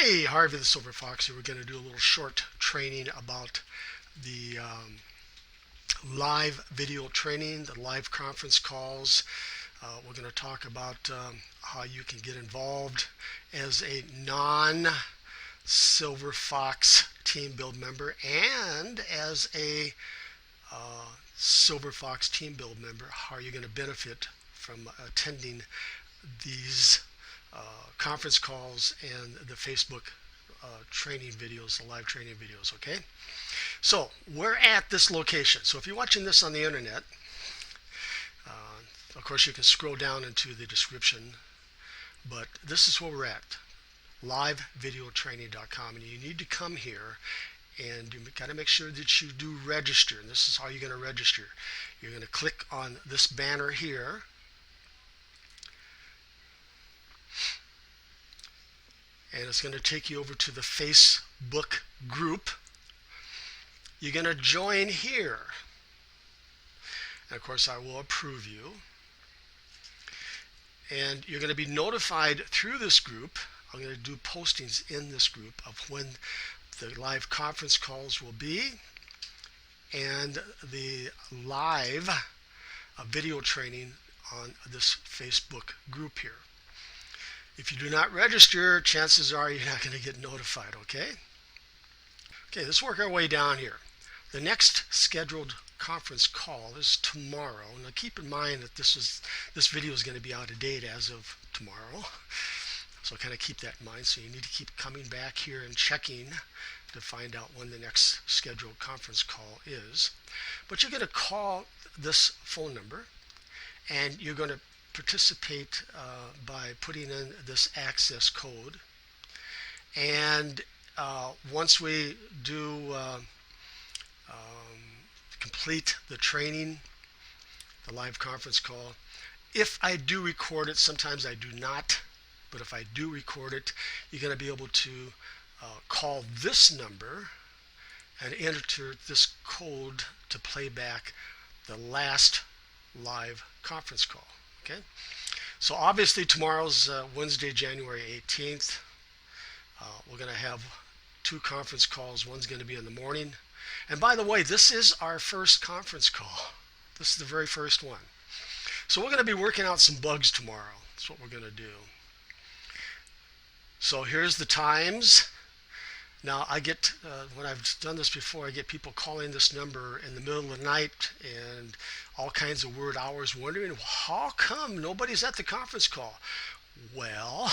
Hey, Harvey the Silver Fox here. We're going to do a little short training about the live video training, the live conference calls. We're going to talk about how you can get involved as a non-Silver Fox Team Build member and as a Silver Fox Team Build member, how you're going to benefit from attending these conference calls and the Facebook training videos, the live training videos, okay? So we're at this location. So if you're watching this on the internet, of course you can scroll down into the description, but this is where we're at, livevideotraining.com, and you need to come here and you got to make sure that you do register, and this is how you're going to register. You're going to click on this banner here, and it's going to take you over to the Facebook group. You're going to join here, and of course I will approve you, and you're going to be notified through this group. I'm going to do postings in this group of when the live conference calls will be and the live video training on this Facebook group here. If you do not register, chances are you're not going to get notified, okay? Okay, let's work our way down here. The next scheduled conference call is tomorrow. Now keep in mind that this video is going to be out of date as of tomorrow. So kind of keep that in mind. So you need to keep coming back here and checking to find out when the next scheduled conference call is. But you're going to call this phone number and you're going to participate by putting in this access code, and once we do complete the training, the live conference call, if I do record it, sometimes I do not, but if I do record it, you're going to be able to call this number and enter this code to play back the last live conference call. Okay, so obviously tomorrow's Wednesday, January 18th. We're going to have two conference calls. One's going to be in the morning. And by the way, this is our first conference call. This is the very first one. So we're going to be working out some bugs tomorrow. That's what we're going to do. So here's the times. Now I get, when I've done this before, I get people calling this number in the middle of the night and all kinds of weird hours wondering, how come nobody's at the conference call? Well,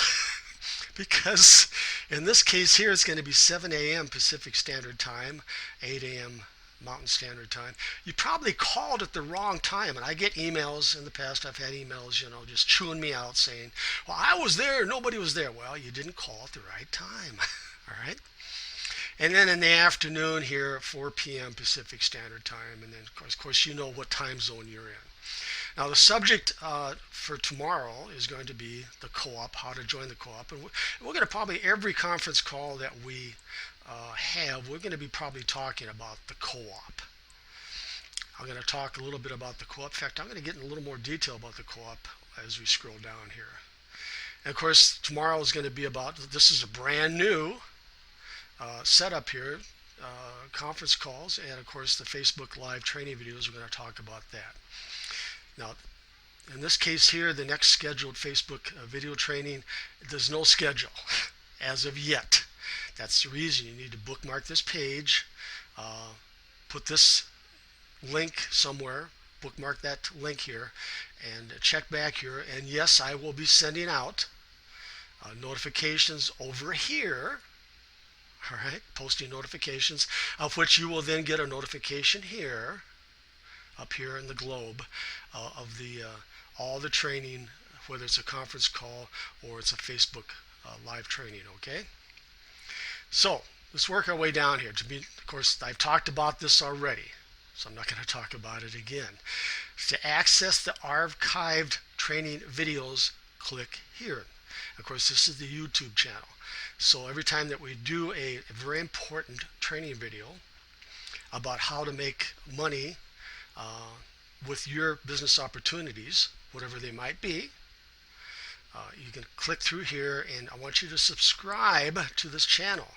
because in this case here it's going to be 7 a.m. Pacific Standard Time, 8 a.m. Mountain Standard Time. You probably called at the wrong time, and I get emails in the past. I've had emails, just chewing me out saying, well, I was there, nobody was there. Well, you didn't call at the right time, all right? And then in the afternoon here, 4 p.m. Pacific Standard Time, and then of course you know what time zone you're in. Now the subject for tomorrow is going to be the co-op, how to join the co-op, and we're going to probably, every conference call that we have, we're going to be probably talking about the co-op. I'm going to talk a little bit about the co-op. In fact, I'm going to get in a little more detail about the co-op as we scroll down here. And of course, tomorrow is going to be about, this is a brand new setup here, conference calls, and of course the Facebook live training videos. We're going to talk about that. Now, in this case here, the next scheduled Facebook video training, there's no schedule as of yet. That's the reason you need to bookmark this page, put this link somewhere, bookmark that link here, and check back here. And yes, I will be sending out notifications over here. All right, posting notifications, of which you will then get a notification here, up here in the globe, of the all the training, whether it's a conference call or it's a Facebook live training. Okay, so let's work our way down here. Of course, I've talked about this already, so I'm not going to talk about it again. To access the archived training videos, click here. Of course, this is the YouTube channel. So every time that we do a very important training video about how to make money with your business opportunities, whatever they might be, You can click through here, and I want you to subscribe to this channel.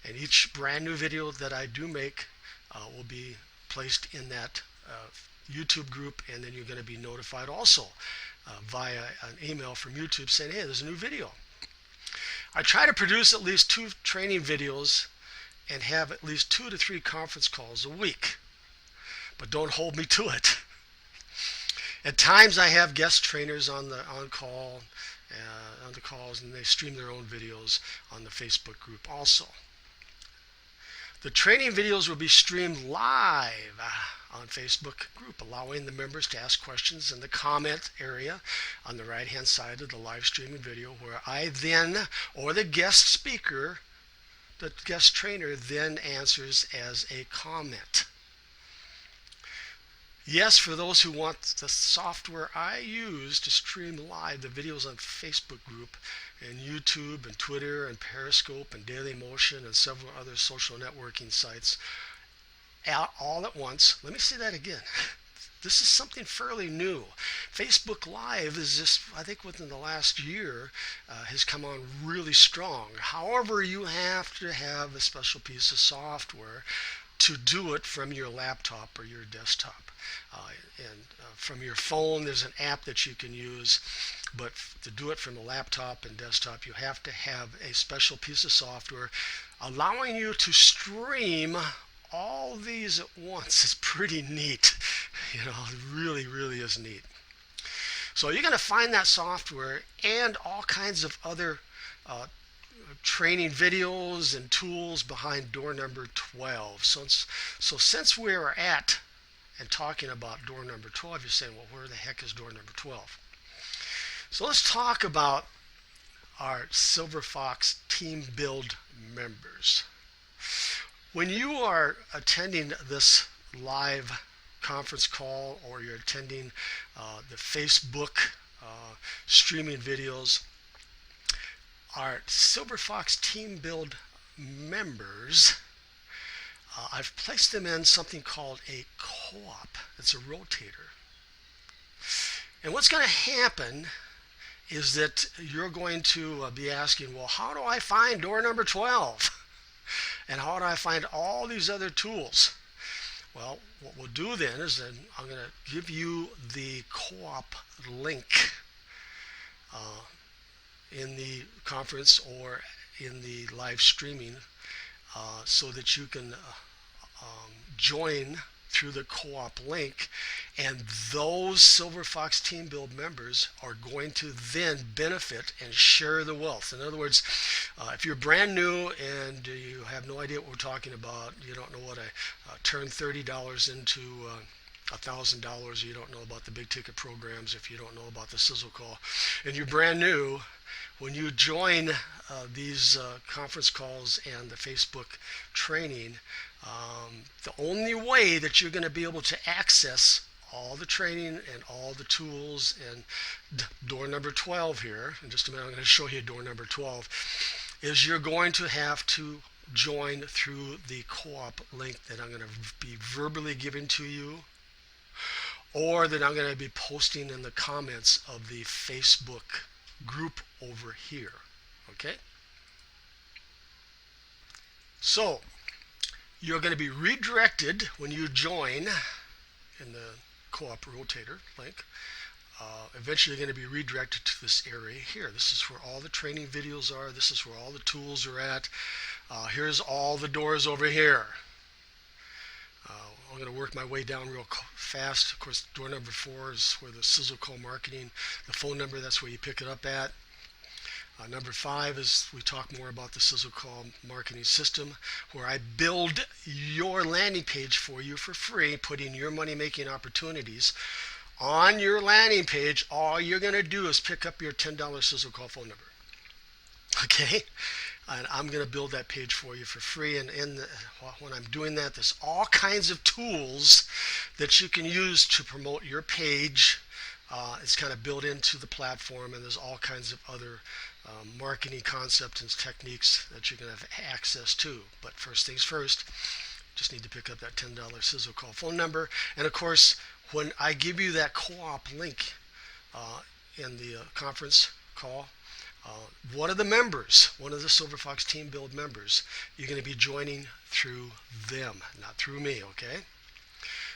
And each brand new video that I do make will be placed in that YouTube group, and then you're going to be notified also via an email from YouTube saying, hey, there's a new video. I try to produce at least 2 training videos and have at least 2 to 3 conference calls a week. But don't hold me to it. At times I have guest trainers on the calls, and they stream their own videos on the Facebook group also. The training videos will be streamed live on Facebook group, allowing the members to ask questions in the comment area on the right hand side of the live streaming video, where I then, or the guest speaker, the guest trainer then answers as a comment. Yes, for those who want the software I use to stream live the videos on Facebook group and YouTube and Twitter and Periscope and Dailymotion and several other social networking sites all at once. Let me say that again. This is something fairly new. Facebook Live is just, I think within the last year, has come on really strong. However, you have to have a special piece of software to do it from your laptop or your desktop. From your phone, there's an app that you can use, but to do it from a laptop and desktop, you have to have a special piece of software allowing you to stream all these at once. It's pretty neat. It really, really is neat. So you're going to find that software and all kinds of other training videos and tools behind door number 12. So since we're at and talking about door number 12, you're saying, well, where the heck is door number 12? So let's talk about our Silver Fox Team Build members. When you are attending this live conference call, or you're attending the Facebook streaming videos, our Silver Fox Team Build members, I've placed them in something called a co-op. It's a rotator. And what's going to happen is that you're going to be asking, well, how do I find door number 12? And how do I find all these other tools? Well, what we'll do then is I'm going to give you the co-op link in the conference or in the live streaming so that you can join through the co-op link, and those Silver Fox Team Build members are going to then benefit and share the wealth. In other words, if you're brand new and you have no idea what we're talking about, you don't know what turn $30 into $1,000, you don't know about the big ticket programs, if you don't know about the Sizzle call, and you're brand new, when you join these conference calls and the Facebook training, the only way that you're going to be able to access all the training and all the tools and door number 12 here, in just a minute I'm going to show you door number 12, is you're going to have to join through the co-op link that I'm going to be verbally giving to you, or that I'm going to be posting in the comments of the Facebook group over here. Okay? So you're going to be redirected when you join in the co-op rotator link. Eventually you're going to be redirected to this area here. This is where all the training videos are. This is where all the tools are at. Here's all the doors over here. I'm going to work my way down real fast. Of course, door number 4 is where the Sizzle call marketing, the phone number, that's where you pick it up at. Number 5 is we talk more about the Sizzle call marketing system, where I build your landing page for you for free, putting your money-making opportunities on your landing page. All you're going to do is pick up your $10 Sizzle call phone number. Okay? And I'm going to build that page for you for free. And when I'm doing that, there's all kinds of tools that you can use to promote your page. It's kind of built into the platform, and there's all kinds of other marketing concepts and techniques that you're going to have access to. But first things first, just need to pick up that $10 Sizzle call phone number. And of course, when I give you that co-op link in the conference call. One of the members, one of the Silver Fox Team Build members, you're going to be joining through them, not through me, okay?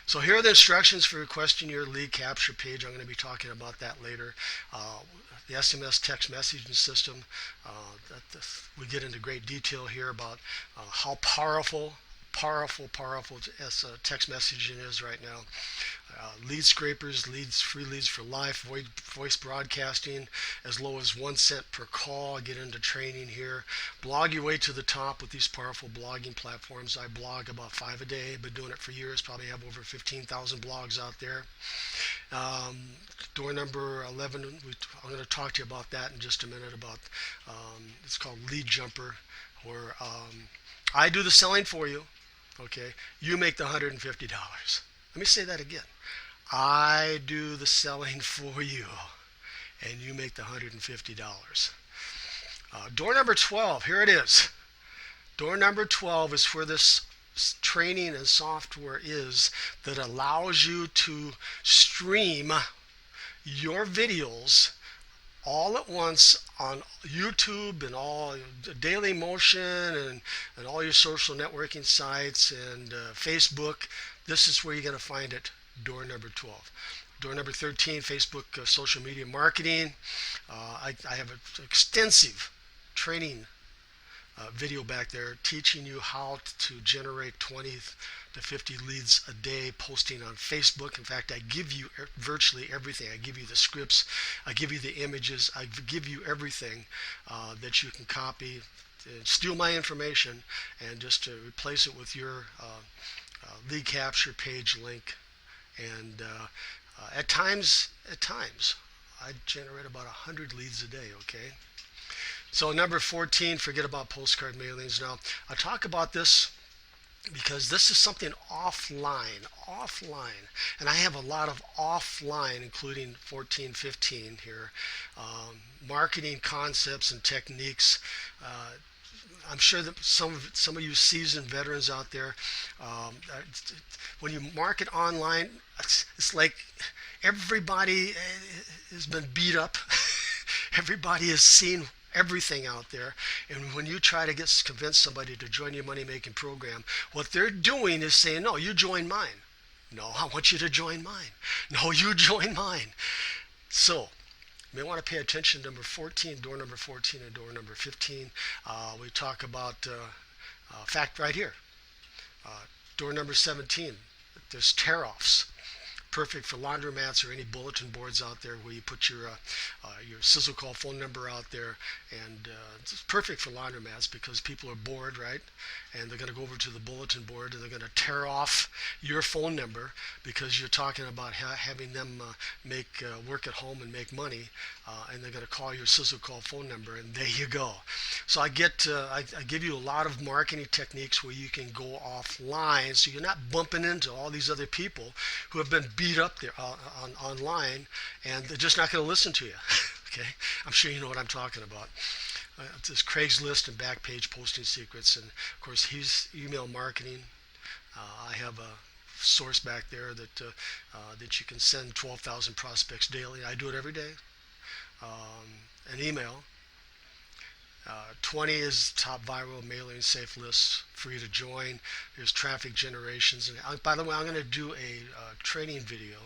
So here are the instructions for requesting your lead capture page. I'm going to be talking about that later. The SMS text messaging system, we get into great detail here about how powerful text messaging is right now. Lead scrapers, free leads for life, voice broadcasting, as low as 1 cent per call. I get into training here. Blog your way to the top with these powerful blogging platforms. I blog about 5 a day. Been doing it for years. Probably have over 15,000 blogs out there. Door number 11. I'm going to talk to you about that in just a minute. About it's called Lead Jumper, where I do the selling for you. Okay, you make the $150. Let me say that again. I do the selling for you, and you make the $150. Door number 12, here it is. Door number 12 is where this training and software is that allows you to stream your videos all at once on YouTube and all Daily Motion and all your social networking sites and Facebook. This is where you're going to find it. Door number 12. Door number 13, Facebook social media marketing. I have an extensive training video back there teaching you how to generate 20 to 50 leads a day posting on Facebook. In fact, I give you virtually everything. I give you the scripts, I give you the images, I give you everything that you can copy, steal my information, and just to replace it with your lead capture page link. And at times, I generate about 100 leads a day, okay? So number 14, forget about postcard mailings. Now, I talk about this because this is something offline, and I have a lot of offline, including 14, 15 here, marketing concepts and techniques. I'm sure that some of you seasoned veterans out there, when you market online, it's like everybody has been beat up. Everybody has seen everything out there, and when you try to convince somebody to join your money making program, what they're doing is saying, no, you join mine. No, I want you to join mine. No, you join mine. So you may want to pay attention to number 14, door number 14 and door number 15. We talk about fact right here. Door number 17, there's tear-offs. Perfect for laundromats or any bulletin boards out there where you put your Sizzle call phone number out there, and it's perfect for laundromats because people are bored, right? And they're going to go over to the bulletin board and they're going to tear off your phone number because you're talking about having them make work at home and make money, and they're going to call your Sizzle call phone number, and there you go. So I give you a lot of marketing techniques where you can go offline, so you're not bumping into all these other people who have been beat up there online, and they're just not going to listen to you. Okay, I'm sure you know what I'm talking about. It's Craigslist and Backpage posting secrets, and of course he's email marketing. I have a source back there that you can send 12,000 prospects daily. I do it every day. An email. 20 is top viral mailing safe lists for you to join. There's traffic generations. And by the way, I'm going to do a training video,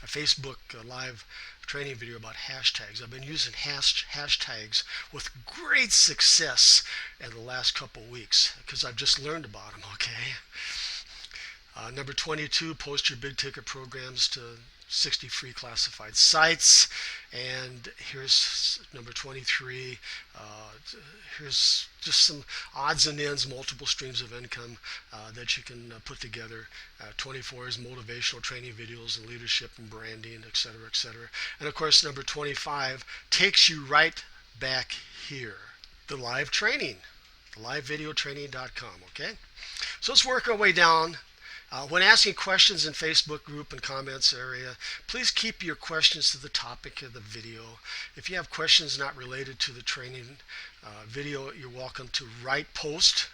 a Facebook live training video about hashtags. I've been using hashtags with great success in the last couple weeks because I've just learned about them, okay? Number 22, post your big ticket programs to 60 free classified sites. And here's number 23. Here's just some odds and ends, multiple streams of income that you can put together. 24 is motivational training videos and leadership and branding, etc., etc. And of course, number 25 takes you right back here, the live training, livevideotraining.com. Okay, so let's work our way down. When asking questions in Facebook group and comments area, please keep your questions to the topic of the video. If you have questions not related to the training video, you're welcome to write post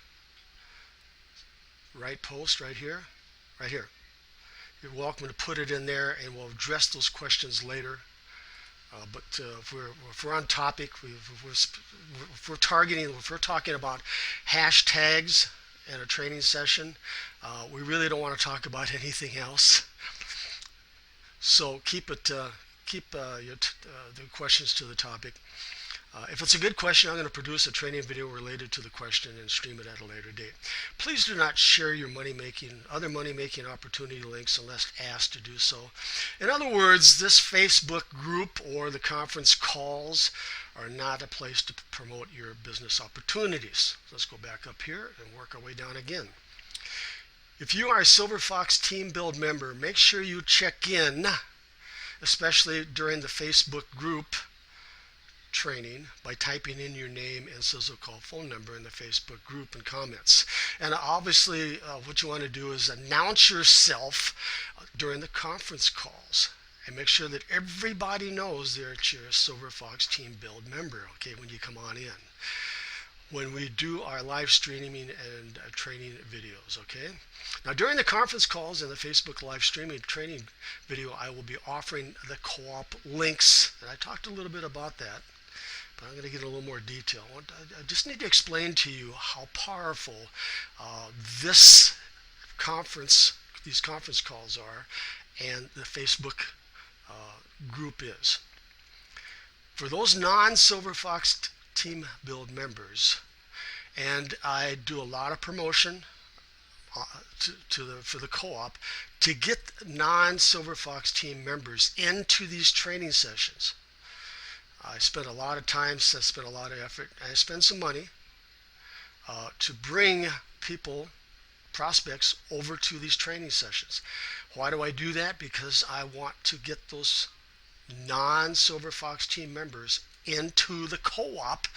right here. You're welcome to put it in there, and we'll address those questions later. But if we're on topic, if we're targeting, if we're talking about hashtags in a training session, we really don't want to talk about anything else. So keep the questions to the topic. If it's a good question, I'm going to produce a training video related to the question and stream it at a later date. Please do not share your other money-making opportunity links unless asked to do so. In other words, this Facebook group or the conference calls are not a place to promote your business opportunities. Let's go back up here and work our way down again. If you are a Silver Fox Team Build member, make sure you check in, especially during the Facebook group training, by typing in your name and Sizzle call phone number in the Facebook group and comments. And obviously what you want to do is announce yourself during the conference calls and make sure that everybody knows that you're a Silver Fox Team Build member, okay, when you come on in, when we do our live streaming and training videos, okay? Now during the conference calls and the Facebook live streaming training video, I will be offering the co-op links, and I talked a little bit about that. But I'm going to get a little more detail. I just need to explain to you how powerful these conference calls are and the Facebook group is. For those non-Silver Fox Team Build members, and I do a lot of promotion for the co-op to get non-Silver Fox Team members into these training sessions. I spend a lot of time, I spend a lot of effort, I spend some money to bring people, prospects, over to these training sessions. Why do I do that? Because I want to get those non-Silver Fox Team members into the co-op,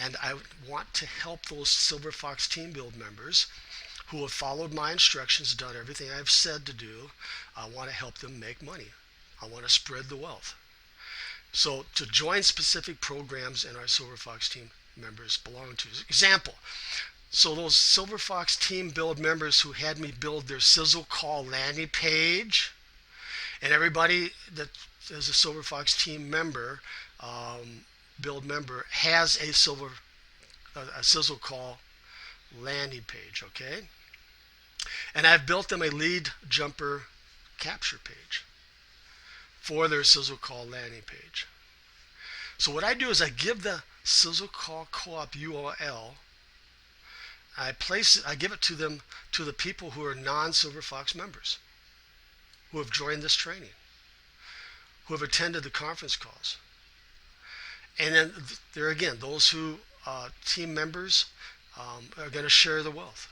and I want to help those Silver Fox Team Build members who have followed my instructions, done everything I've said to do. I want to help them make money. I want to spread the wealth. So to join specific programs in our Silver Fox Team members belong to. Example, so those Silver Fox Team Build members who had me build their Sizzle call landing page, and everybody that is a Silver Fox Team member, Build member, has a Sizzle call landing page, okay? And I've built them a lead jumper capture page for their Sizzle call landing page. So what I do is I give the Sizzle call co-op URL. I give it to them, to the people who are non-Silver Fox members, who have joined this training, who have attended the conference calls. And then there again, those who team members are going to share the wealth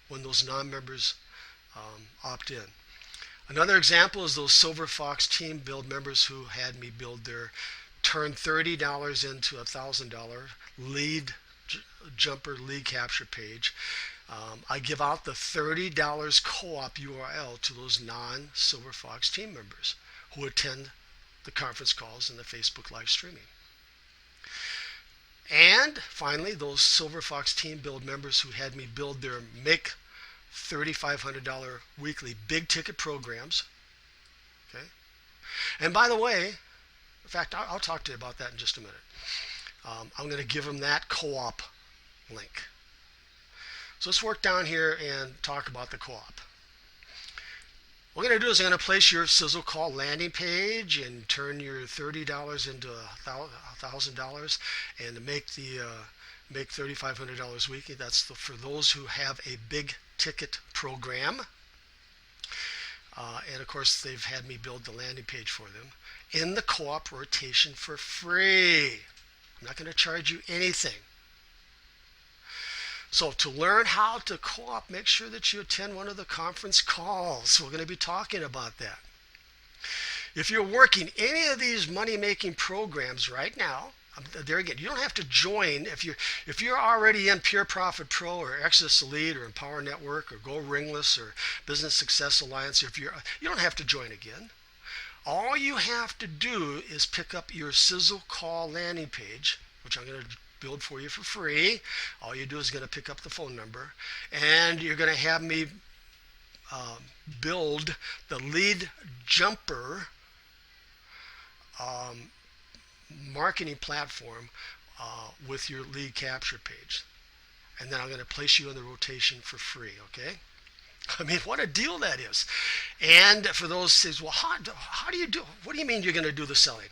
when those non-members opt in. Another example is those Silver Fox Team Build members who had me build their turn $30 into a $1,000 lead jumper lead capture page. I give out the $30 co-op URL to those non-Silver Fox Team members who attend the conference calls and the Facebook live streaming. And finally, those Silver Fox Team Build members who had me build their Make $3,500 weekly big ticket programs. Okay. And by the way, in fact, I'll talk to you about that in just a minute. I'm going to give them that co-op link. So let's work down here and talk about the co-op. What we're going to do is I'm going to place your Sizzle call landing page and turn your $30 into $1,000 and to make $3,500 weekly. That's for those who have a big ticket program. And of course, they've had me build the landing page for them in the co-op rotation for free. I'm not going to charge you anything. So to learn how to co-op, make sure that you attend one of the conference calls. We're going to be talking about that. If you're working any of these money-making programs right now, there again, you don't have to join. If you're already in Pure Profit Pro or Exitus Elite or Empower Network or GoRingless or Business Success Alliance, you don't have to join again. All you have to do is pick up your Sizzle call landing page, which I'm going to build for you for free. All you do is going to pick up the phone number, and you're going to have me build the lead jumper um, marketing platform with your lead capture page. And then I'm going to place you in the rotation for free, okay? I mean, what a deal that is. And for those who say, well, how do you do, what do you mean you're going to do the selling?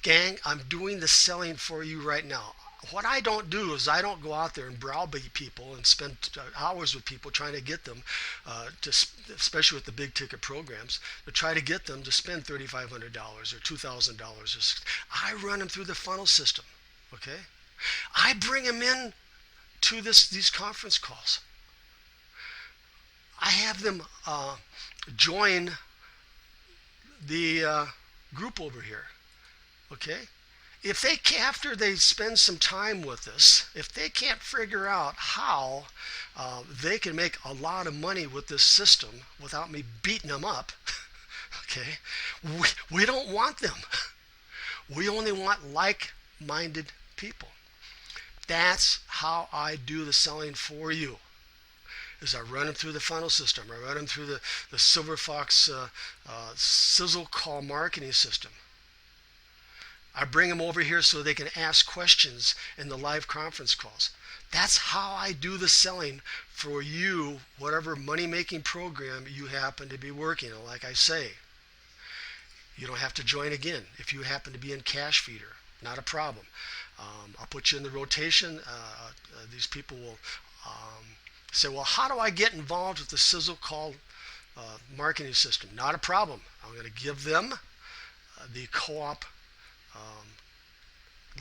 Gang, I'm doing the selling for you right now. What I don't do is I don't go out there and browbeat people and spend hours with people trying to get them, especially with the big ticket programs, to try to get them to spend $3,500 or $2,000. I run them through the funnel system, okay? I bring them in to these conference calls. I have them join the group over here. Okay? If they after they spend some time with us, if they can't figure out how they can make a lot of money with this system without me beating them up, okay, we don't want them. We only want like-minded people. That's how I do the selling for you. Is I run them through the funnel system. I run them through the Silver Fox Sizzle call marketing system. I bring them over here so they can ask questions in the live conference calls. That's how I do the selling for you, whatever money-making program you happen to be working on. Like I say, you don't have to join again. If you happen to be in Cashfeeder, not a problem. I'll put you in the rotation. These people will say, well, how do I get involved with the Sizzle call marketing system? Not a problem. I'm going to give them the co-op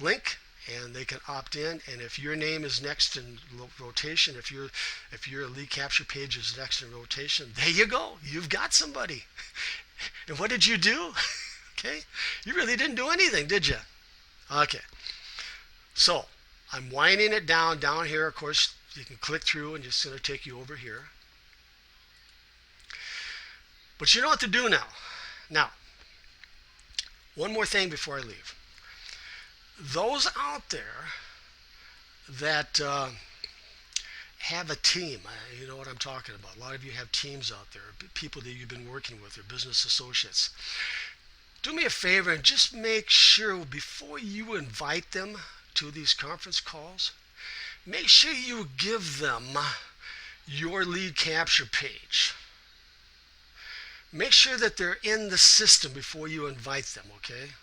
link, and they can opt in. And if your name is next in rotation, if your lead capture page is next in rotation, there you go. You've got somebody. And what did you do? Okay, you really didn't do anything, did you? Okay. So I'm winding it down here. Of course, you can click through, and it's going to take you over here. But you know what to do now. Now, one more thing before I leave. Those out there that have a team, you know what I'm talking about. A lot of you have teams out there, people that you've been working with, or business associates. Do me a favor and just make sure before you invite them to these conference calls, make sure you give them your lead capture page. Make sure that they're in the system before you invite them, okay,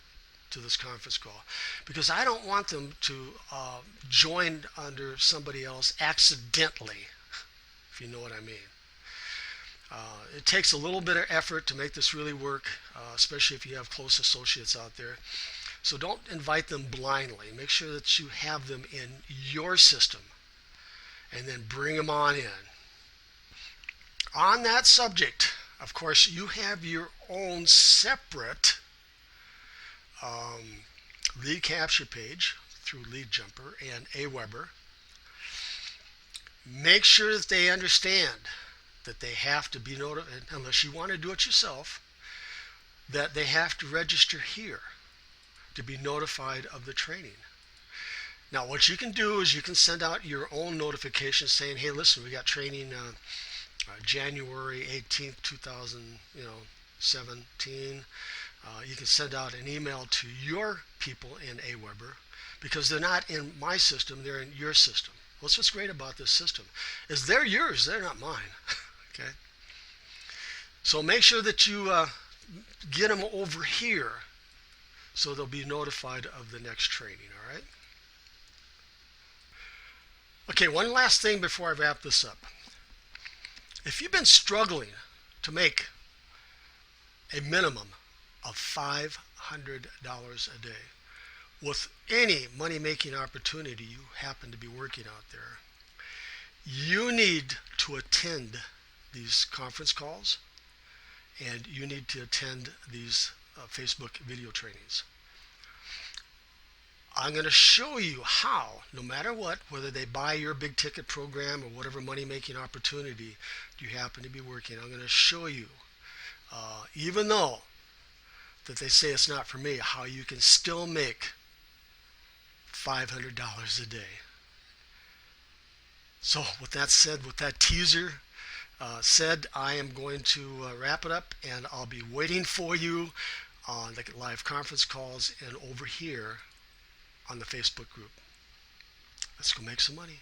to this conference call. Because I don't want them to join under somebody else accidentally, if you know what I mean. It takes a little bit of effort to make this really work, especially if you have close associates out there. So don't invite them blindly. Make sure that you have them in your system, and then bring them on in. On that subject, of course, you have your own separate lead capture page through Lead Jumper and Aweber. Make sure that they understand that they have to be notified, unless you want to do it yourself, that they have to register here to be notified of the training. Now, what you can do is you can send out your own notification saying, hey, listen, we got training January 18th, 2017. You can send out an email to your people in Aweber, because they're not in my system, they're in your system. What's great about this system is they're yours, they're not mine. Okay? So make sure that you get them over here so they'll be notified of the next training, all right? Okay, one last thing before I wrap this up. If you've been struggling to make a minimum of $500 a day with any money-making opportunity you happen to be working out there, you need to attend these conference calls, and you need to attend these Facebook video trainings. I'm going to show you how, no matter what, whether they buy your big ticket program or whatever money-making opportunity you happen to be working, I'm going to show you, even though that they say it's not for me, how you can still make $500 a day. So with that said, with that teaser said, I am going to wrap it up, and I'll be waiting for you on the live conference calls and over here on the Facebook group. Let's go make some money.